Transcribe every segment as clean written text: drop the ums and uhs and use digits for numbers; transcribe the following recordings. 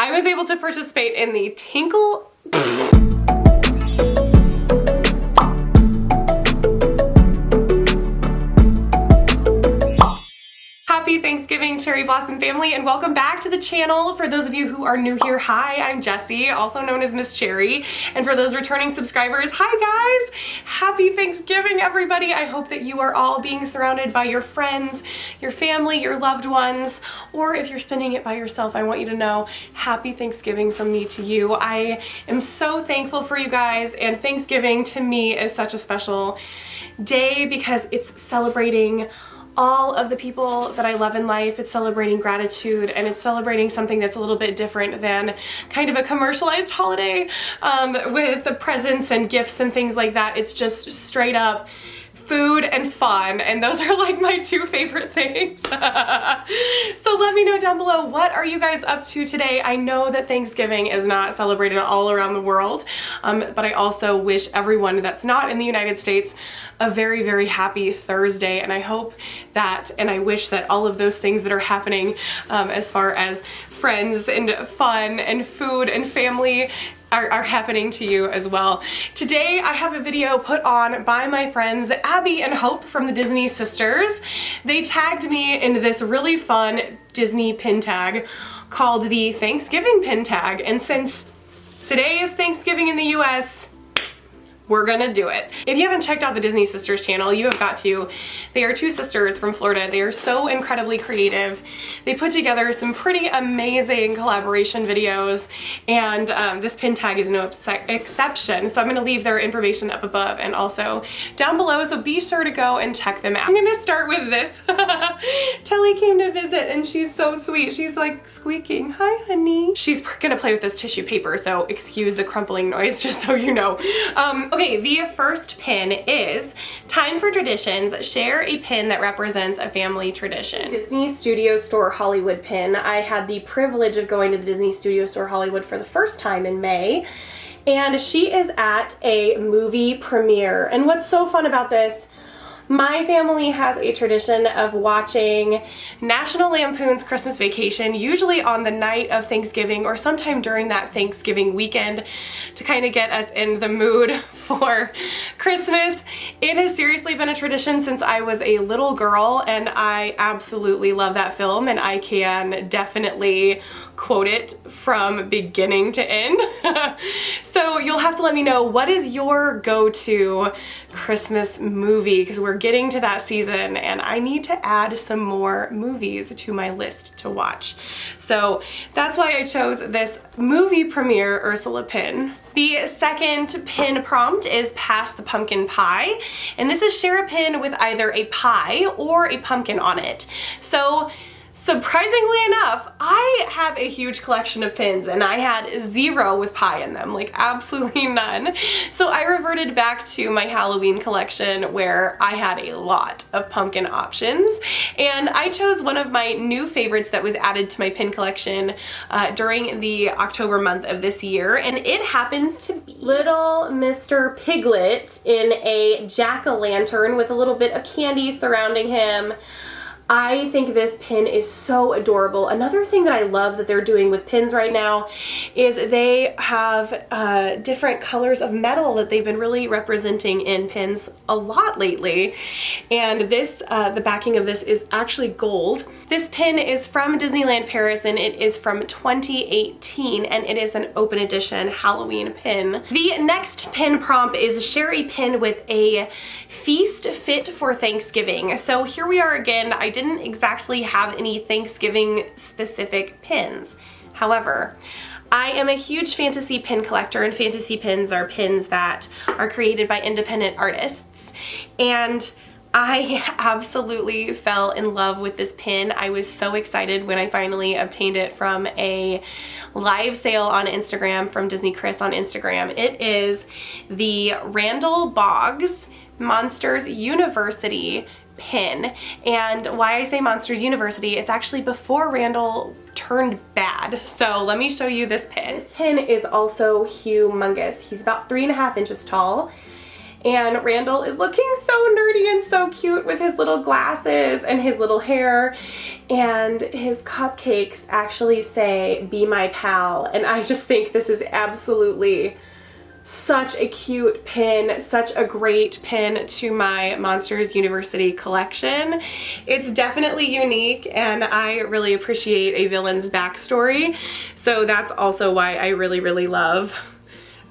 I was able to participate in the Tinkle... Happy Thanksgiving, Cherry Blossom family, and welcome back to the channel. For those of you who are new here, hi, I'm Jessie, also known as Miss Cherry. And for those returning subscribers, hi guys! Happy Thanksgiving, everybody. I hope that you are all being surrounded by your friends, your family, your loved ones, or if you're spending it by yourself, I want you to know, happy Thanksgiving from me to you. I am so thankful for you guys, and Thanksgiving to me is such a special day because it's celebrating all of the people that I love in life. It's celebrating gratitude, and it's celebrating something that's a little bit different than kind of a commercialized holiday with the presents and gifts and things like that. It's just straight up food and fun, and those are like my two favorite things. So let me know down below, what are you guys up to today? I know that Thanksgiving is not celebrated all around the world, but I also wish everyone that's not in the United States a very, very happy Thursday, and I hope that, and I wish that all of those things that are happening as far as friends and fun and food and family are happening to you as well. Today I have a video put on by my friends Abby and Hope from the Disney Sisters. They tagged me in this really fun Disney pin tag called the Thanksgiving pin tag, and since today is Thanksgiving in the US, we're gonna do it. If you haven't checked out the Disney Sisters channel, you have got to. They are two sisters from Florida. They are so incredibly creative. They put together some pretty amazing collaboration videos, and this pin tag is no exception. So I'm gonna leave their information up above and also down below, so be sure to go and check them out. I'm gonna start with this. Telly came to visit and she's so sweet. She's like squeaking, "Hi, honey." She's gonna play with this tissue paper, so excuse the crumpling noise, just so you know. Okay, the first pin is Time for Traditions. Share a pin that represents a family tradition. Disney Studio Store Hollywood pin. I had the privilege of going to the Disney Studio Store Hollywood for the first time in May, and she is at a movie premiere. And what's so fun about this, my family has a tradition of watching National Lampoon's Christmas Vacation, usually on the night of Thanksgiving or sometime during that Thanksgiving weekend, to kind of get us in the mood for Christmas. It has seriously been a tradition since I was a little girl, and I absolutely love that film, and I can definitely quote it from beginning to end. So you'll have to let me know, what is your go-to Christmas movie, because we're getting to that season and I need to add some more movies to my list to watch. So that's why I chose this movie premiere Ursula pin. The second pin prompt is Pass the Pumpkin Pie, and this is share a pin with either a pie or a pumpkin on it. So surprisingly enough, I have a huge collection of pins, and I had zero with pie in them, like absolutely none. So I reverted back to my Halloween collection where I had a lot of pumpkin options, and I chose one of my new favorites that was added to my pin collection during the October month of this year, and it happens to be little Mr. Piglet in a jack-o'-lantern with a little bit of candy surrounding him. I think this pin is so adorable. Another thing that I love that they're doing with pins right now is they have different colors of metal that they've been really representing in pins a lot lately. And this, the backing of this is actually gold. This pin is from Disneyland Paris, and it is from 2018, and it is an open edition Halloween pin. The next pin prompt is share a pin with a feast fit for Thanksgiving. So here we are again. I didn't exactly have any Thanksgiving specific pins. However, I am a huge fantasy pin collector, and fantasy pins are pins that are created by independent artists. And I absolutely fell in love with this pin. I was so excited when I finally obtained it from a live sale on Instagram from Disney Chris on Instagram. It is the Randall Boggs Monsters University pin. And why I say Monsters University, it's actually before Randall turned bad. So let me show you this pin. This pin is also humongous. He's about 3.5 inches tall. And Randall is looking so nerdy and so cute with his little glasses and his little hair. And his cupcakes actually say, "Be my pal." And I just think this is absolutely such a cute pin, such a great pin to my Monsters University collection. It's definitely unique, and I really appreciate a villain's backstory. So that's also why I really, really love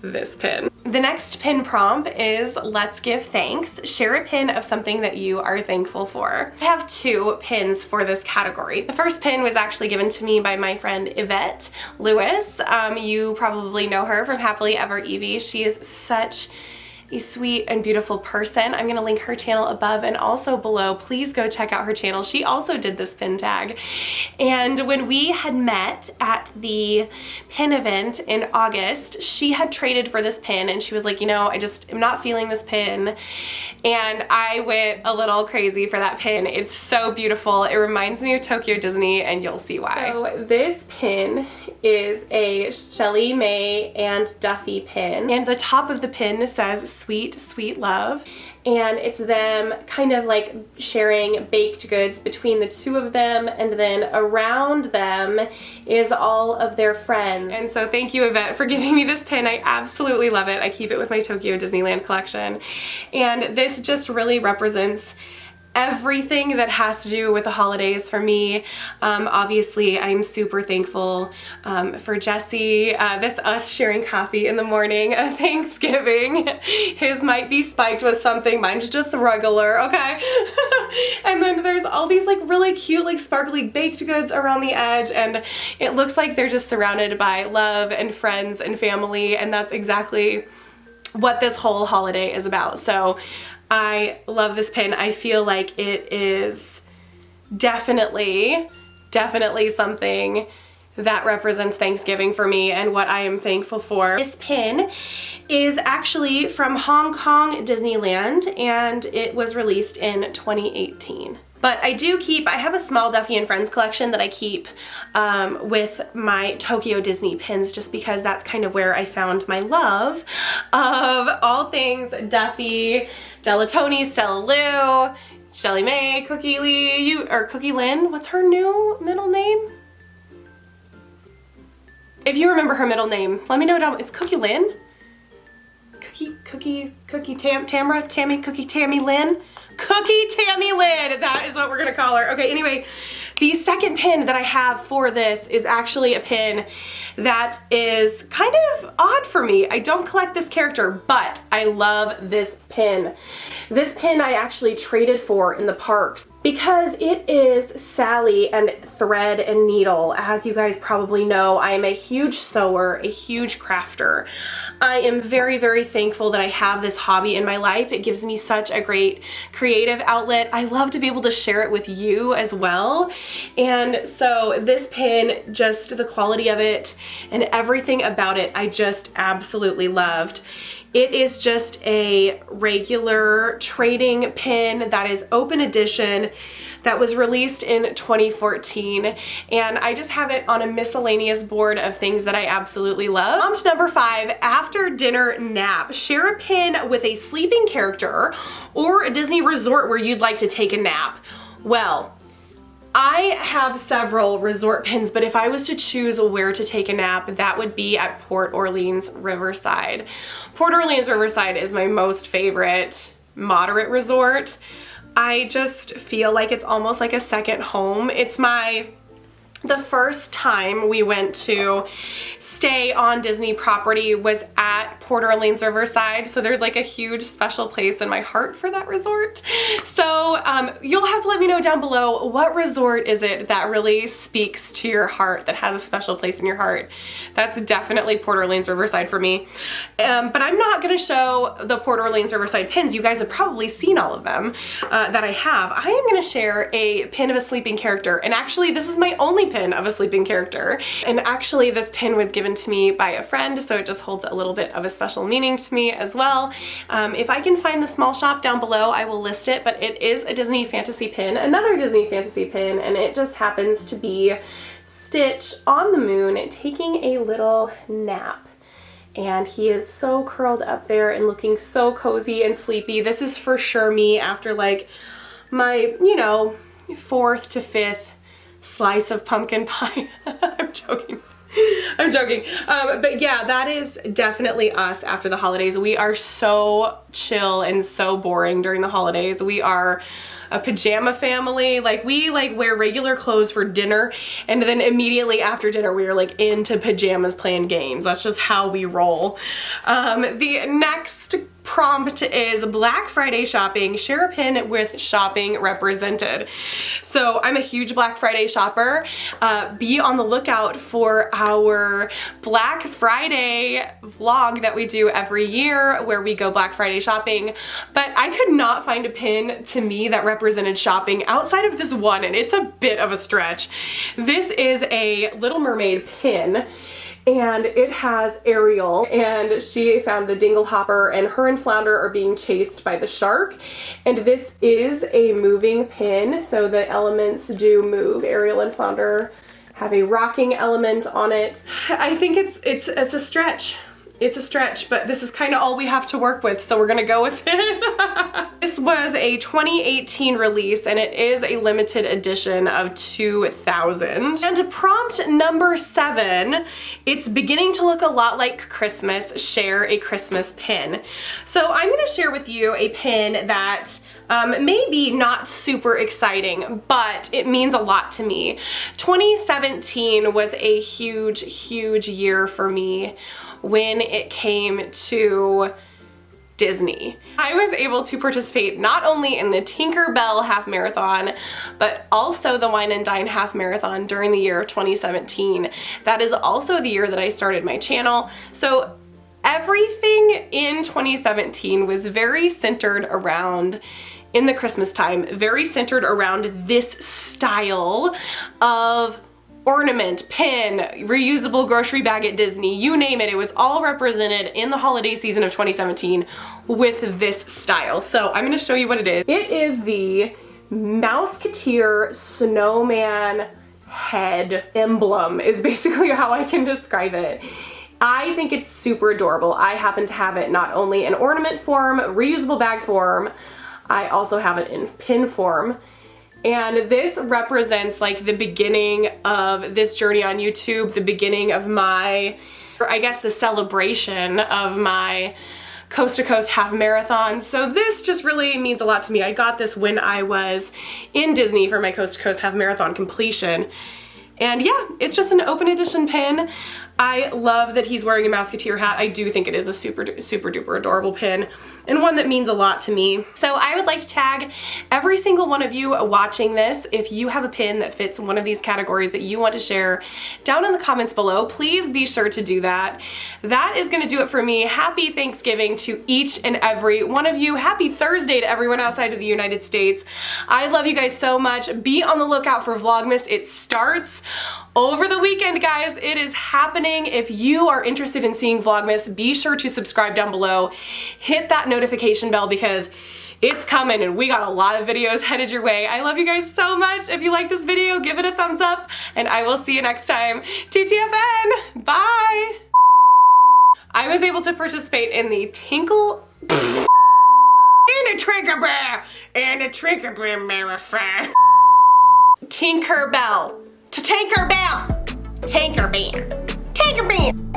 this pin. The next pin prompt is let's give thanks. Share a pin of something that you are thankful for. I have two pins for this category. The first pin was actually given to me by my friend Yvette Lewis. You probably know her from Happily Ever Evie. She is such a sweet and beautiful person. I'm gonna link her channel above and also below. Please go check out her channel. She also did this pin tag. And when we had met at the pin event in August, she had traded for this pin and she was like, you know, I just am not feeling this pin. And I went a little crazy for that pin. It's so beautiful. It reminds me of Tokyo Disney, and you'll see why. So this pin is a Shelly Mae and Duffy pin. And the top of the pin says "Sweet, sweet love." And it's them kind of like sharing baked goods between the two of them, and then around them is all of their friends. And so thank you, Yvette, for giving me this pin. I absolutely love it. I keep it with my Tokyo Disneyland collection. And this just really represents everything that has to do with the holidays for me. Obviously, I'm super thankful for Jesse. That's us sharing coffee in the morning of Thanksgiving. His might be spiked with something, mine's just regular, okay? And then there's all these like really cute, like sparkly baked goods around the edge, and it looks like they're just surrounded by love and friends and family, and that's exactly what this whole holiday is about. So I love this pin. I feel like it is definitely something that represents Thanksgiving for me and what I am thankful for. This pin is actually from Hong Kong Disneyland, and it was released in 2018. But I have a small Duffy and Friends collection that I keep with my Tokyo Disney pins, just because that's kind of where I found my love of all things Duffy, Gelatoni, Stella Lou, Shelly Mae, Cookie Lee, or Cookie Lynn. What's her new middle name? If you remember her middle name, let me know down. It's Cookie Lynn? Tammy Lynn? Cookie Tammy Lynn, that is what we're gonna call her. Okay, anyway, the second pin that I have for this is actually a pin that is kind of odd for me. I don't collect this character, but I love this pin. This pin I actually traded for in the parks because it is Sally and thread and needle. As you guys probably know, I am a huge sewer, a huge crafter. I am very, very thankful that I have this hobby in my life. It gives me such a great creative outlet. I love to be able to share it with you as well. And so this pin, just the quality of it and everything about it, I just absolutely loved. It is just a regular trading pin that is open edition, that was released in 2014, and I just have it on a miscellaneous board of things that I absolutely love. Prompt number 5, after dinner nap. Share a pin with a sleeping character or a Disney resort where you'd like to take a nap. Well, I have several resort pins, but if I was to choose where to take a nap, that would be at Port Orleans Riverside. Port Orleans Riverside is my most favorite moderate resort. I just feel like it's almost like a second home. It's the first time we went to stay on Disney property was at Port Orleans Riverside, so there's like a huge special place in my heart for that resort. So you'll have to let me know down below, what resort is it that really speaks to your heart, that has a special place in your heart? That's definitely Port Orleans Riverside for me. But I'm not gonna show the Port Orleans Riverside pins. You guys have probably seen all of them that I have. I am gonna share a pin of a sleeping character, and actually this is my only pin of a sleeping character. And actually this pin was given to me by a friend, so it just holds a little bit of a special meaning to me as well. If I can find the small shop down below, I will list it, but it is a Disney Fantasy pin, another Disney Fantasy pin, and it just happens to be Stitch on the moon taking a little nap. and he is so curled up there and looking so cozy and sleepy. This is for sure me after like my, you know, 4th to 5th slice of pumpkin pie. I'm joking. I'm joking. But yeah, that is definitely us after the holidays. We are so chill and so boring during the holidays. We are a pajama family. Like we wear regular clothes for dinner, and then immediately after dinner we are like into pajamas playing games. That's just how we roll. The next prompt is Black Friday shopping. Share a pin with shopping represented. So I'm a huge Black Friday shopper. Be on the lookout for our Black Friday vlog that we do every year where we go Black Friday shopping. But I could not find a pin to me that represented shopping outside of this one, and it's a bit of a stretch. This is a Little Mermaid pin, and it has Ariel, and she found the dingle hopper, and her and Flounder are being chased by the shark. And this is a moving pin, so the elements do move. Ariel and Flounder have a rocking element on it. I think it's a stretch. It's a stretch, but this is kind of all we have to work with, so we're gonna go with it. This was a 2018 release, and it is a limited edition of 2,000. And prompt number 7, it's beginning to look a lot like Christmas. Share a Christmas pin. So I'm gonna share with you a pin that maybe not super exciting, but it means a lot to me. 2017 was a huge, huge year for me when it came to Disney. I was able to participate not only in the Tinkerbell half marathon, but also the Wine and Dine half marathon during the year of 2017. That is also the year that I started my channel. So everything in 2017 was very centered around, in the Christmas time, very centered around this style of ornament, pin, reusable grocery bag at Disney, you name it. It was all represented in the holiday season of 2017 with this style. So I'm gonna show you what it is. It is the Mouseketeer snowman head emblem is basically how I can describe it. I think it's super adorable. I happen to have it not only in ornament form, reusable bag form, I also have it in pin form. And this represents like the beginning of this journey on YouTube, the beginning of my, or I guess the celebration of my coast to coast half marathon. So this just really means a lot to me. I got this when I was in Disney for my coast to coast half marathon completion. And yeah, it's just an open edition pin. I love that he's wearing a Mouseketeer hat. I do think it is a super duper adorable pin, and one that means a lot to me. So I would like to tag every single one of you watching this. If you have a pin that fits one of these categories that you want to share down in the comments below, please be sure to do that. That is gonna do it for me. Happy Thanksgiving to each and every one of you. Happy Thursday to everyone outside of the United States. I love you guys so much. Be on the lookout for Vlogmas. It starts over the weekend, guys. It is happening. If you are interested in seeing Vlogmas, be sure to subscribe down below. Hit that notification bell because it's coming and we got a lot of videos headed your way. I love you guys so much. If you like this video, give it a thumbs up, and I will see you next time. TTFN, bye. I was able to participate in the Tinkle and a Tinkerbell and a Tinkerbell marathon. Tinkerbell to Tinkerbell. Tinkerbell. Tinkerbell.